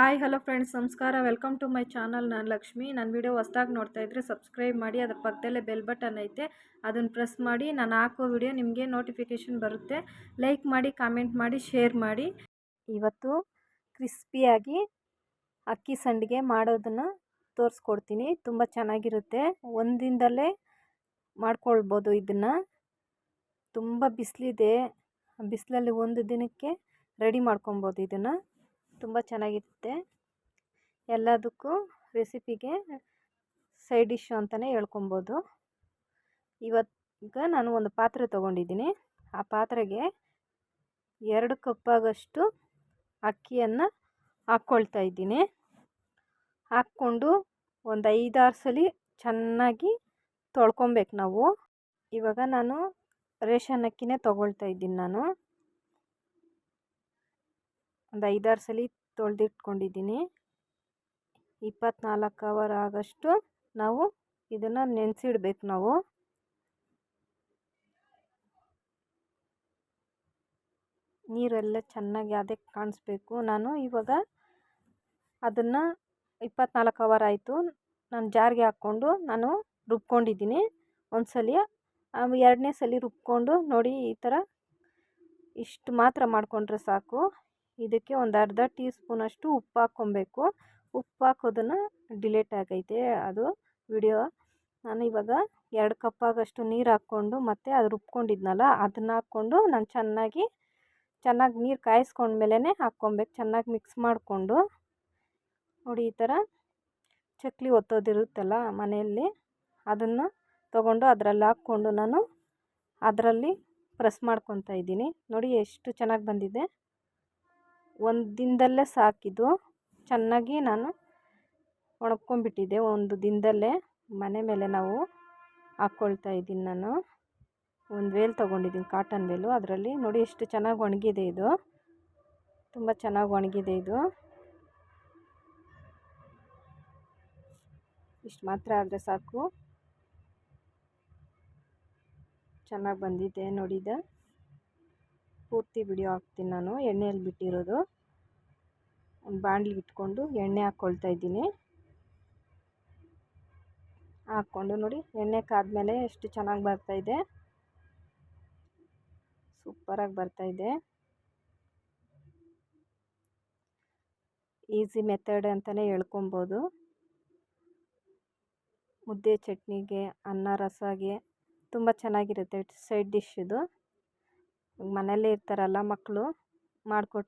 Hi hello friends, ನಮಸ್ಕಾರ. Welcome to my channel. ನಾನು ಲಕ್ಷ್ಮಿ. ನನ್ನ ವಿಡಿಯೋ ಹೊಸದಾಗಿ ನೋಡ್ತಾ ಇದ್ದರೆ ಸಬ್ಸ್ಕ್ರೈಬ್ ಮಾಡಿ. ಅದರ ಪಕ್ಕದಲ್ಲೇ ಬೆಲ್ ಬಟನ್ ಐತೆ, ಅದನ್ನು ಪ್ರೆಸ್ ಮಾಡಿ. ನಾನು ಹಾಕೋ ವಿಡಿಯೋ ನಿಮಗೆ ನೋಟಿಫಿಕೇಷನ್ ಬರುತ್ತೆ. ಲೈಕ್ ಮಾಡಿ, ಕಾಮೆಂಟ್ ಮಾಡಿ, ಶೇರ್ ಮಾಡಿ. ಇವತ್ತು ಕ್ರಿಸ್ಪಿಯಾಗಿ ಅಕ್ಕಿ ಸಂಡಿಗೆ ಮಾಡೋದನ್ನು ತೋರಿಸ್ಕೊಡ್ತೀನಿ. ತುಂಬ ಚೆನ್ನಾಗಿರುತ್ತೆ. ಒಂದಿನದಲ್ಲೇ ಮಾಡ್ಕೊಳ್ಬೋದು. ಇದನ್ನು ತುಂಬ ಬಿಸಿಲಿದೆ, ಬಿಸಿಲಲ್ಲಿ ಒಂದು ದಿನಕ್ಕೆ ರೆಡಿ ಮಾಡ್ಕೊಬೋದು. ಇದನ್ನು ತುಂಬ ಚೆನ್ನಾಗಿರುತ್ತೆ. ಎಲ್ಲದಕ್ಕೂ ರೆಸಿಪಿಗೆ ಸೈಡ್ ಡಿಶ್ ಅಂತಲೇ ಹೇಳ್ಕೊಬೋದು. ಈಗ ನಾನು ಒಂದು ಪಾತ್ರೆ ತೊಗೊಂಡಿದ್ದೀನಿ. ಆ ಪಾತ್ರೆಗೆ 2 ಕಪ್ಪಾಗಷ್ಟು ಅಕ್ಕಿಯನ್ನು ಹಾಕ್ಕೊಳ್ತಾ ಇದ್ದೀನಿ. ಹಾಕ್ಕೊಂಡು ಒಂದು 5-6 ಸಲ ಚೆನ್ನಾಗಿ ತೊಳ್ಕೊಬೇಕು ನಾವು. ಇವಾಗ ನಾನು ರೇಷನ್ ಅಕ್ಕಿನೇ ತೊಗೊಳ್ತಾ ಇದ್ದೀನಿ. ನಾನು ಒಂದು 5-6 ಸಲ ತೊಳೆದಿಟ್ಕೊಂಡಿದ್ದೀನಿ. 24 ಅವರ್ ಆಗಷ್ಟು ನಾವು ಇದನ್ನು ನೆನೆಸಿಡ್ಬೇಕು. ನಾವು ನೀರೆಲ್ಲ ಚೆನ್ನಾಗಿ ಅದಕ್ಕೆ ಕಾಣಿಸ್ಬೇಕು. ನಾನು ಇವಾಗ ಅದನ್ನು 24 ಅವರ್ ಆಯಿತು. ನಾನು ಜಾರಿಗೆ ಹಾಕ್ಕೊಂಡು ನಾನು ರುಬ್ಕೊಂಡಿದ್ದೀನಿ ಒಂದ್ಸಲ. 2ನೇ ಸಲ ರುಬ್ಕೊಂಡು ನೋಡಿ, ಈ ಥರ ಇಷ್ಟು ಮಾತ್ರ ಮಾಡಿಕೊಂಡ್ರೆ ಸಾಕು. ಇದಕ್ಕೆ ಒಂದು ಅರ್ಧ ಟೀ ಸ್ಪೂನಷ್ಟು ಉಪ್ಪು ಹಾಕ್ಕೊಬೇಕು. ಉಪ್ಪು ಹಾಕೋದನ್ನು ಡಿಲೀಟ್ ಆಗೈತೆ ಅದು ವಿಡಿಯೋ. ನಾನು ಇವಾಗ 2 ಕಪ್ಪಾಗಷ್ಟು ನೀರು ಹಾಕ್ಕೊಂಡು ಮತ್ತು ಅದು ರುಬ್ಕೊಂಡಿದ್ನಲ್ಲ ಅದನ್ನು ಹಾಕ್ಕೊಂಡು ನಾನು ಚೆನ್ನಾಗಿ ನೀರು ಕಾಯಿಸ್ಕೊಂಡ್ಮೇಲೆ ಹಾಕ್ಕೊಬೇಕು. ಚೆನ್ನಾಗಿ ಮಿಕ್ಸ್ ಮಾಡಿಕೊಂಡು ನೋಡಿ, ಈ ಥರ ಚಕ್ಲಿ ಒತ್ತೋದಿರುತ್ತಲ್ಲ ಮನೆಯಲ್ಲಿ, ಅದನ್ನು ತೊಗೊಂಡು ಅದರಲ್ಲಿ ಹಾಕ್ಕೊಂಡು ನಾನು ಅದರಲ್ಲಿ ಪ್ರೆಸ್ ಮಾಡ್ಕೊತಾ ಇದ್ದೀನಿ. ನೋಡಿ ಎಷ್ಟು ಚೆನ್ನಾಗಿ ಬಂದಿದೆ. ಒಂದು ದಿನದಲ್ಲೇ ಸಾಕಿದು. ಚೆನ್ನಾಗಿ ನಾನು ಒಣಗ್ಕೊಂಡ್ಬಿಟ್ಟಿದ್ದೆ. ಒಂದು ದಿನದಲ್ಲೇ ಮನೆ ಮೇಲೆ ನಾವು ಹಾಕ್ಕೊಳ್ತಾ ಇದ್ದೀನಿ. ನಾನು ಒಂದು ವೇಲ್ ತೊಗೊಂಡಿದ್ದೀನಿ, ಕಾಟನ್ ವೇಲು. ಅದರಲ್ಲಿ ನೋಡಿ ಎಷ್ಟು ಚೆನ್ನಾಗಿ ಒಣಗಿದೆ. ಇದು ತುಂಬ ಚೆನ್ನಾಗಿ ಒಣಗಿದೆ. ಇದು ಇಷ್ಟು ಮಾತ್ರ ಆದರೆ ಸಾಕು. ಚೆನ್ನಾಗಿ ಬಂದಿದೆ ನೋಡಿದ. ಪೂರ್ತಿ ವಿಡಿಯೋ ಹಾಕ್ತೀನಿ ನಾನು. ಎಣ್ಣೆಯಲ್ಲಿ ಬಿಟ್ಟಿರೋದು. ಒಂದು ಬಾಣಲಿ ಇಟ್ಕೊಂಡು ಎಣ್ಣೆ ಹಾಕ್ಕೊಳ್ತಾ ಇದ್ದೀನಿ. ಹಾಕ್ಕೊಂಡು ನೋಡಿ, ಎಣ್ಣೆ ಕಾದ್ಮೇಲೆ ಎಷ್ಟು ಚೆನ್ನಾಗಿ ಬರ್ತಾಯಿದೆ. ಸೂಪರಾಗಿ ಬರ್ತಾಯಿದೆ. ಈಸಿ ಮೆಥಡ್ ಅಂತಲೇ ಹೇಳ್ಕೊಬೋದು. ಮುದ್ದೆ, ಚಟ್ನಿಗೆ, ಅನ್ನ, ರಸಗೆ ತುಂಬ ಚೆನ್ನಾಗಿರುತ್ತೆ. ಸೈಡ್ ಡಿಶ್ ಇದು. ಮನೆಯಲ್ಲೇ ಇರ್ತಾರಲ್ಲ ಮಕ್ಕಳು, ಮಾಡಿಕೊಟ್ರೆ